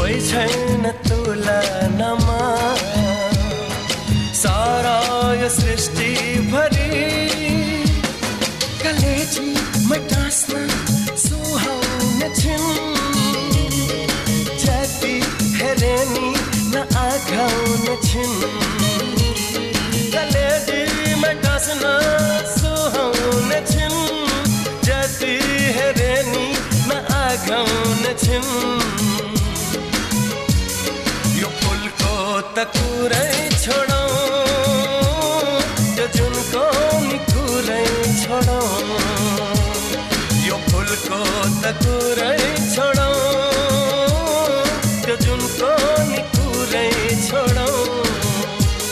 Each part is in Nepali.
कोही छैन तुलनामा सारा यो सृष्टि भरि कलेजीमा टाँस्न सुहाउने छिन् जति हेरे नि नआघाउने छिन् कलेजीमा टाँस्न सुहाउने छिन् जति हेरे नि नआघाउने छिन् यो फुलको त कुरै छोडौँ त्यो जुनको नि कुरै छोडौँ यो फुलको त कुरै छोडौँ त्यो जुनको नि कुरै छोडौँ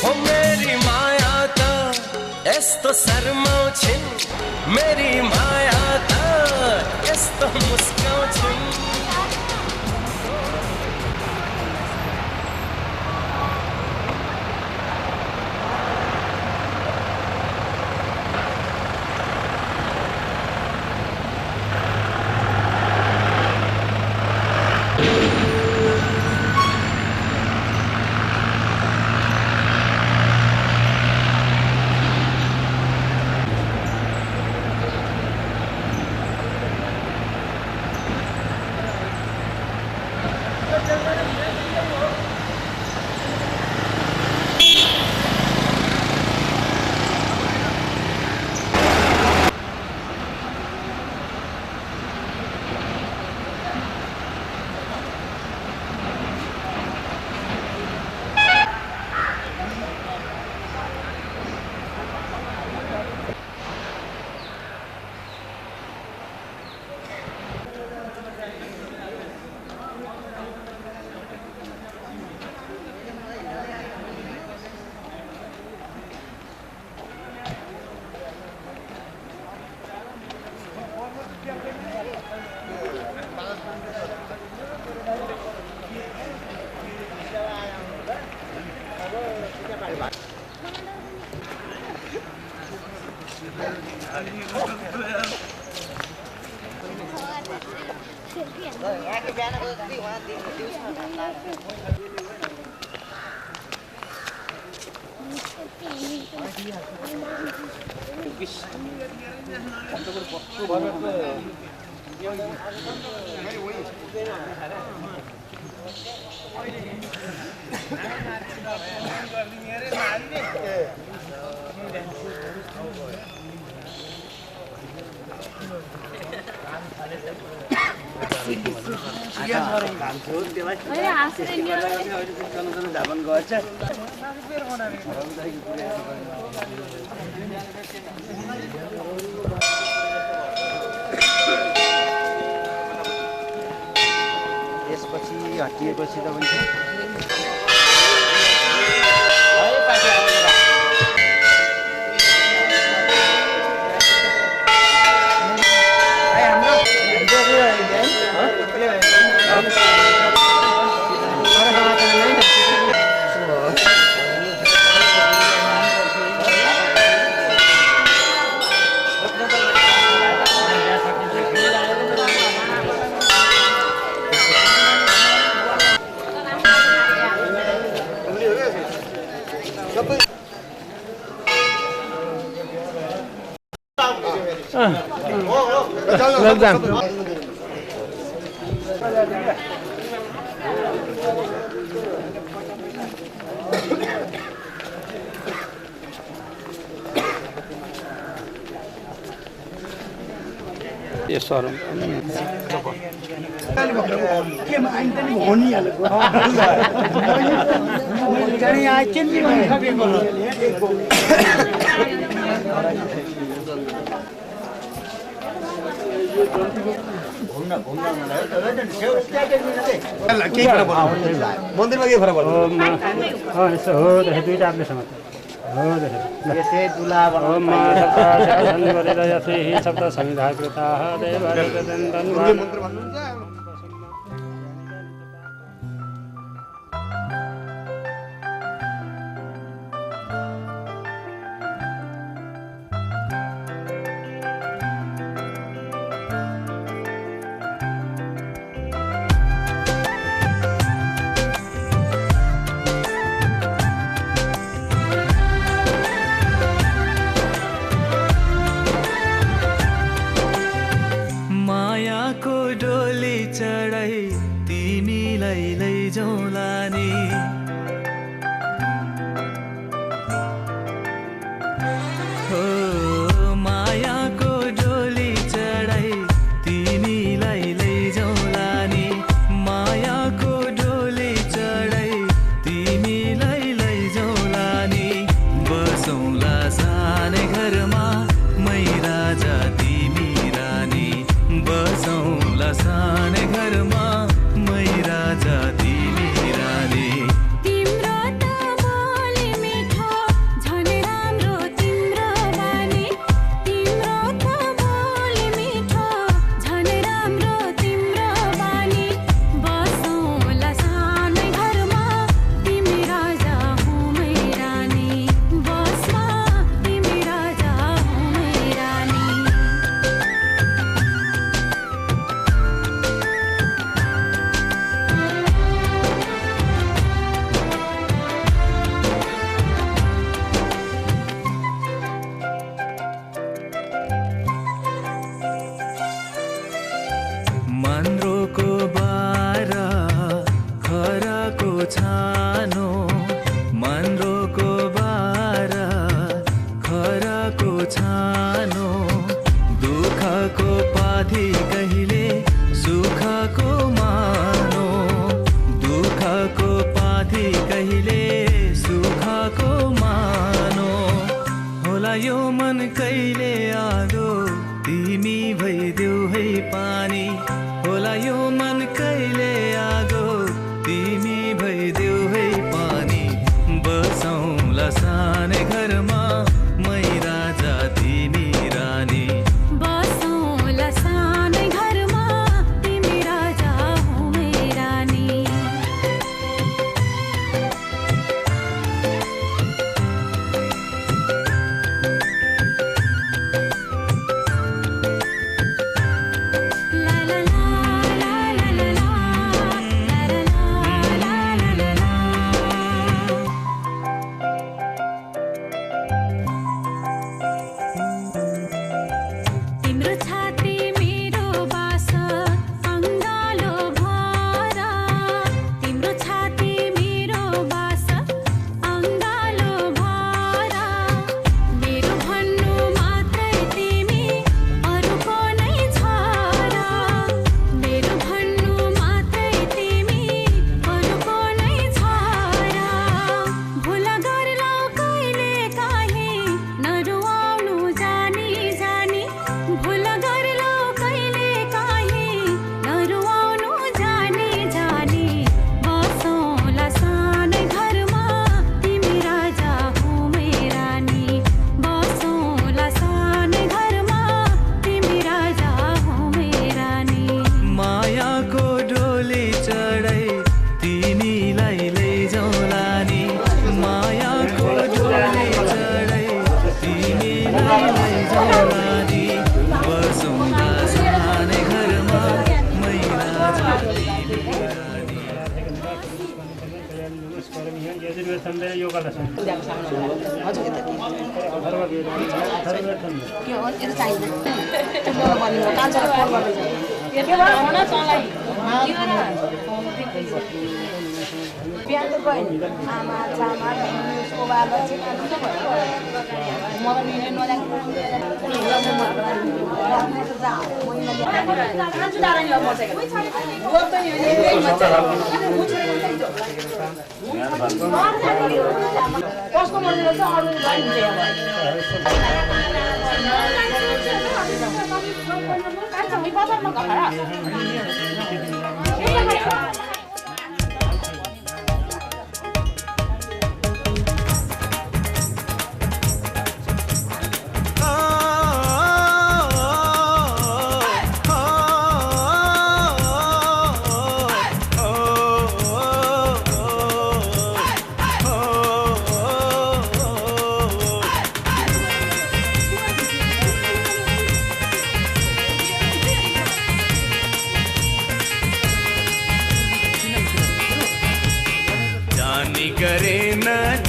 हो मेरी माया त यस्तो शर्माउँछिन् मेरी माया त यस्तो मुस्काउँछिन् यसपछि हटिएपछि त पनि मन्दिरमा के फरक पर्छ यसो हो दुईटा आफ्नैसँग हो यसै दुला ओम गरेर यथे शब्द संविधाकृताः देवरजन्दन् मन्त्र भन्नुहुन्छ डोली चढाई तिमीलाई लैजाउँला नि हो मायाको डोली चढाई तिमीलाई लैजाउँला नि मायाको डोली चढाई तिमीलाई लैजाउँला नि बसौँला सानै घरमा मै राजा तिमी रानी बसौँला सानै घरमा मै राजा तिमी रानी तिम्रो त बोली मिठो झन् राम्रो तिम्रो बानी तिम्रो त बोली मिठो झन् राम्रो तिम्रो बानी बसौँला सानै घरमा तिमी राजा हौ मै रानी बसमा तिमी राजा हौ मै रानी मन्द्रोको बारा खराको छानो मन्द्रोको बारा खराको छानो दुःखको पाथी कहिले सुखको मानो दुःखको पाथी कहिले सुखको मानो होला यो मन कहिले आदो तिमी भइदेऊ है पानी होला यो मन कहिले आगो तिमी भइदेऊ है पानी बसौँला सानै घरमा मै राजा तिमी रानी बसौँला सानै घरमा तिमी राजा हौ मै रानी ला ला ला ला ला ला ला ला ला ला तिम्रो छाती मेरो बास अङ्गालो भर तिम्रो छाती मेरो बास अङ्गालो भर मेरो भन्नु मात्रै तिमी अरूको नै छ र मेरो भन्नु मात्रै तिमी अरूको नै छ र भुल गर्लौ कहिले काहीँ नरुवाउनु जानी जानी भुल गर्लौ कहिले काहीँ नरुवाउनु जानी जानी बसौँला सानै घरमा तिमी राजा हौ मै रानी बसौँला सानै घरमा तिमी राजा हौ मै रानी मायाको डोली चढाई तिमीलाई लैजाउँला नि मायाको डोली चढाई तिमीलाई लैजाउँला नि बसौँला सानै घरमा मै राजा तिमी रानी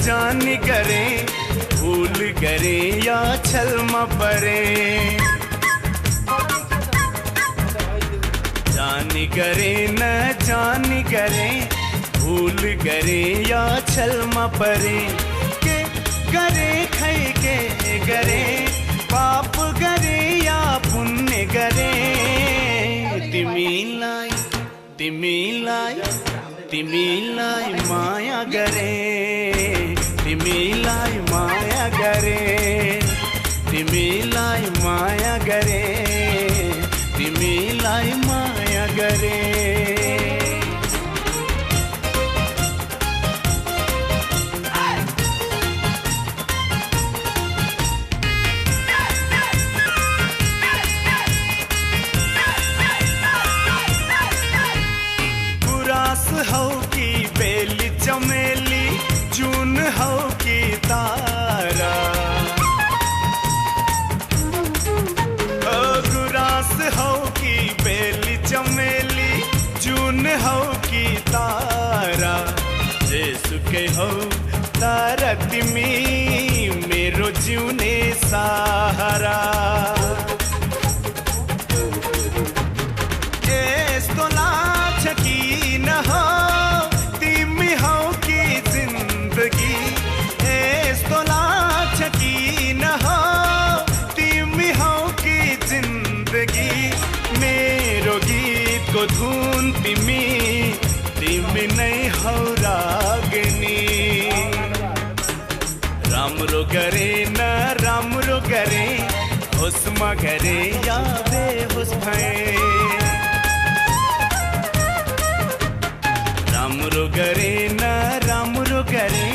जानी करे भूल करे या छल परे जानी जानी करे न जानी करे भूल करे या छलमा परे के करे खै के करे पाप करे या पुण्य करे तिमीलाई तिमीलाई तिमीलाई माया गरे तिमीलाई माया गरे तिमीलाई माया गरे तिमीलाई माया गरे हौ की बेली चमेली जून हौ की तारा गुरास हौ की बेली चमेली जून हौ की तारा जेसुकै हौ तारा तिमी मेरो जिउने सहारा यस्तो लाग्छ किन हो तिमी हौ कि जिन्दगी यस्तो लाग्छ किन हो तिमी हौ कि जिन्दगी मेरो गीतको धुन तिमी तिमी नै हौ रागनी राम्रो गरे न राम्रो गरे होसमा गरे या बेहोस भए राम्रो गरे न राम्रो गरे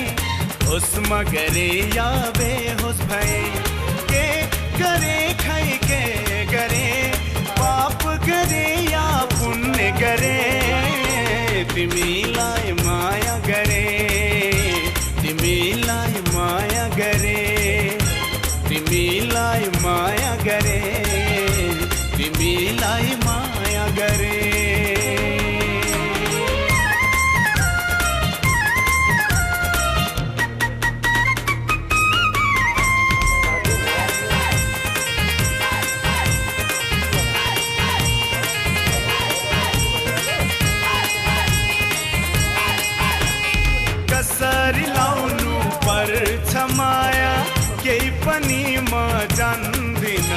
होसमा गरे या बेहोस भए के गरे खै के गरे पाप गरे या पुण्य गरे तिमीलाई माया गरे तिमीलाई माया गरे तिमीलाई माया गरे तिमीलाई माया गरे कसरी लाउनु पर्छ माया केही पनि म जान्दिन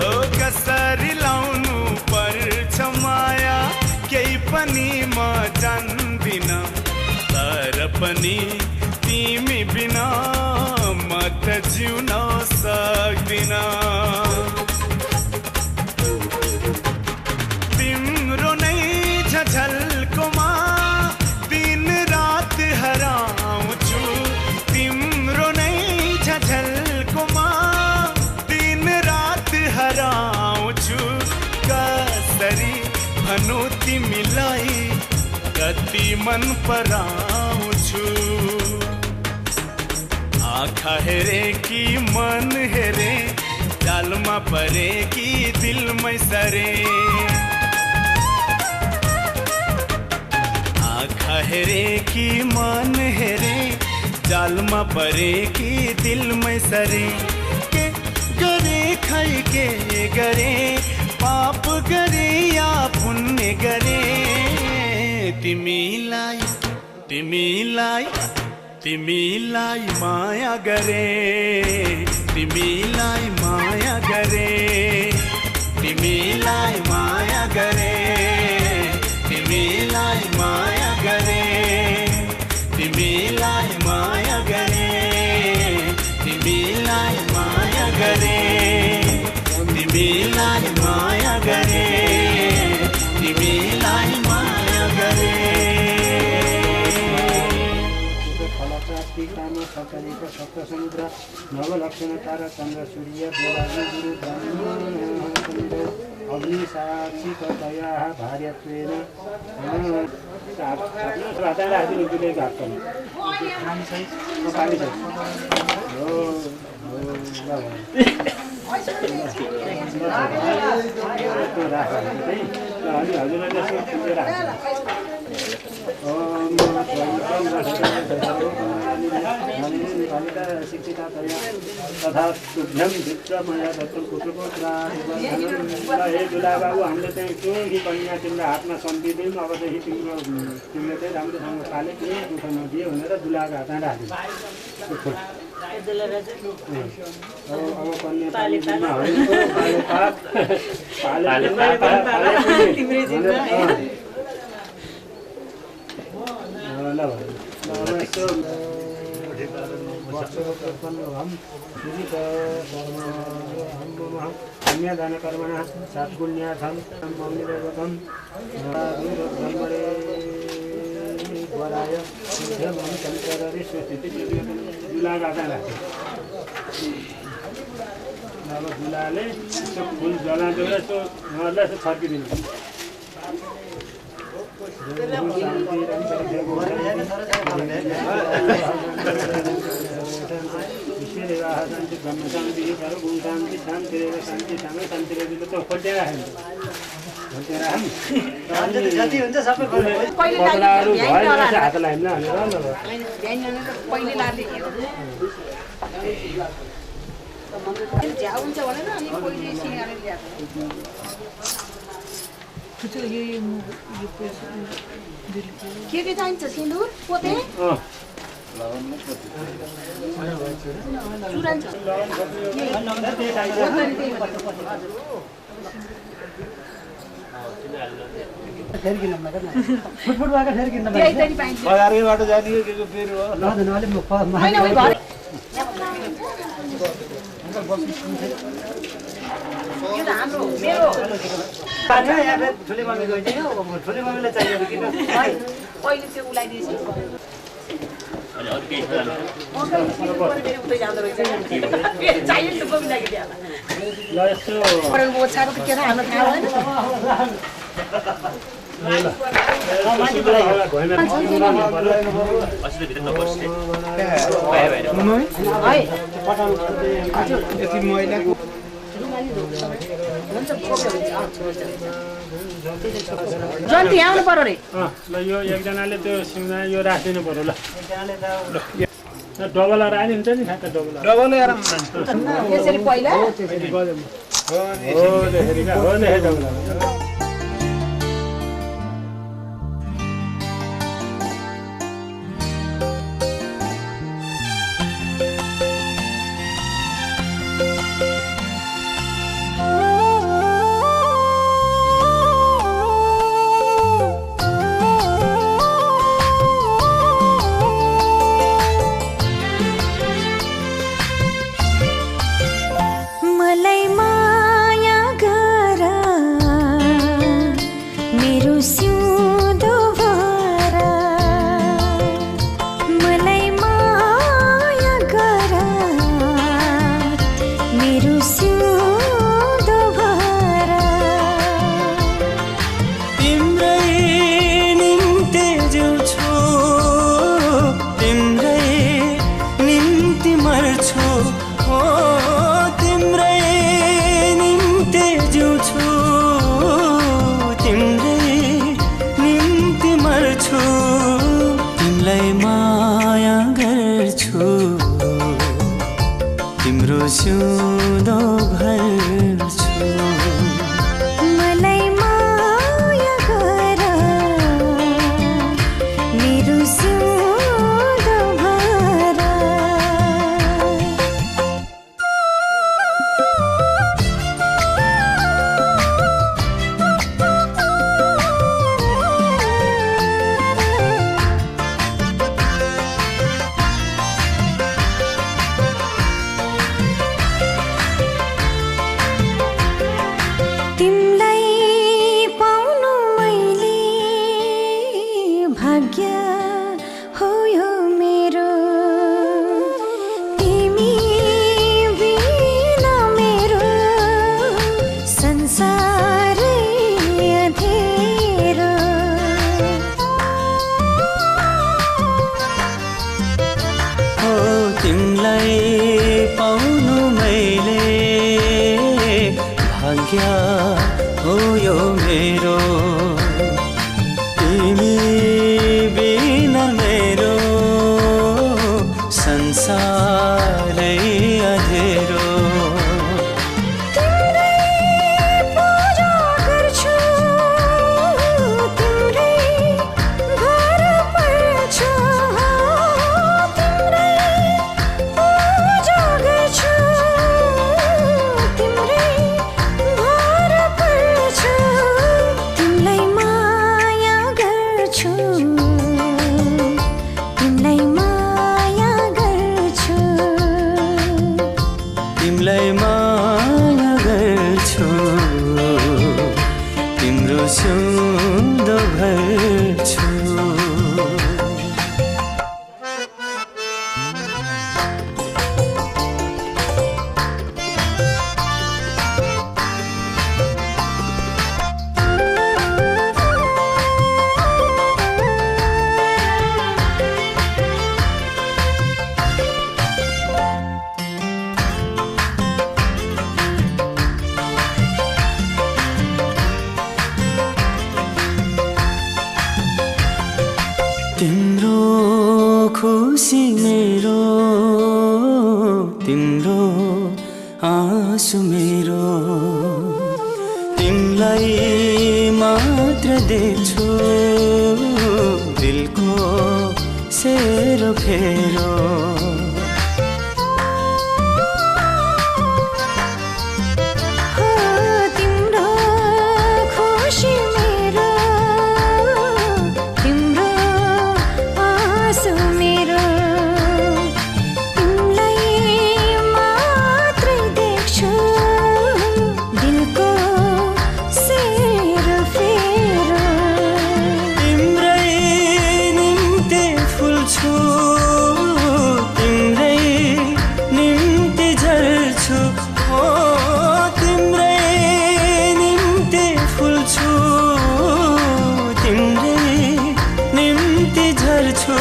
ओ कसरी लाउनु पर्छ माया केही पनि म जान्दिन तर पनि तिमी बिना म त जिउन सक्दिन तिम्रो नै झलकोमा दिन रात हराउँछु तिम्रो नै झलकोमा दिन रात हराउँछु कसरी भनु तिमीलाई कति मन पराउँछु आँखा हेरे कि मन हेरे जालमा परे कि दिलमै सरे आँखा हेरे कि मन हेरे जालमा परे कि दिलमै सरे के गरे खै के गरे पाप गरे या पुण्य गरे तिमीलाई तिमीलाई तिमीलाई माया गरे तिमीलाई माया गरे तिमीलाई माया गरे तिमीलाई माया गरे तिमीलाई माया गरे तिमीलाई माया गरे तिमीलाई माया गरे तिमीलाई माया गरे टीकामा सप्तरीको सप्त समुद्र नवलक्षण तारा चन्द्र सूर्य देवादी गुरु ब्रह्म अग्नि साक्षी कतया भार्यत्वेन हजुरले शिक्षितातया तथा तुभ्यम भित्रमया दत्तम पुत्रको हे दुला बाबु हामीले चाहिँ त्यो कन्या तिम्रो हातमा सम्पिदियौँ अबदेखि तिमीले चाहिँ राम्रोसँग पाले केही दुःख नदियो भनेर दुलाको हातमा राख्यो अब कन्या कन्यादानकर्मणः सात्पुण्यार्थं मौलिकगतं वराय अब दुलाले फुल जलाउँदै यसो उहाँहरूलाई यसो छर्किदिनु शान्ति ब्रह्म शान्ति सर्वगुण शान्ति शान्ति शान्ति शान्ति तो खोटेर जति हुन्छ सबै हात लाइन के चाहिन्छ सिन्दुर पोते फुटफुट भएको फेरि किन्न अर्कैबाट जाने के फेरि हो यो त हाम्रो मेरो ठुली मम्मी गइदियो ठुली मम्मीलाई चाहिएको किन पहिले चाहिँ उलाई दिएछ जन्ती आउनु पर्यो रे ल यो एकजनाले त्यो सिङ्गा यो राखिदिनु पर्यो ल डबल राख्ने हुन्छ नि खाटा डबल यसरी पहिला सिउँदो भर्छु मलाई माया गर मेरो सिउँदो भर हो यो मेरो तिमी सिउँदो भर्छु तिम्रो खुसी मेरो तिम्रो आँसु मेरो तिमीलाई मात्र देख्छु दिलको सेरो फेरो तिम्रो खुसी मेरो तिम्रो आँसु मेरो तिमीलाई मात्रै देख्छु दिलको सेरो फेरो तिम्रै निम्ति फुल्छु तिम्रै निम्ति झर्छु ओ तिम्रै निम्ति फुल्छु तिम्रै निम्ति झर्छु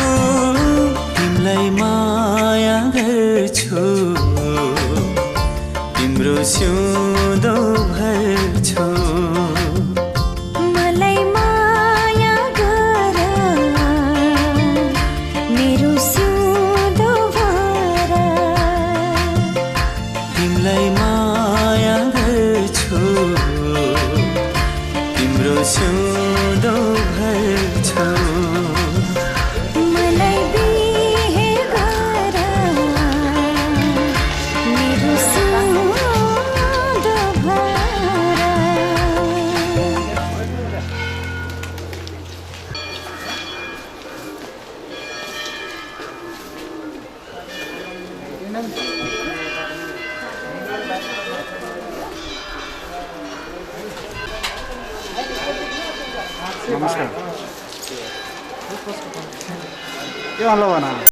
तिमीलाई माया गर्छु तिम्रो सिउँदो भर्छु मलाई माया गर मेरो सिउँदो भर तिमीलाई माया गर्छु तिम्रो सिउँदो भर्छु मलाई बिहे गर मेरो सिउँदो भर नमस्कार के हल्ला भन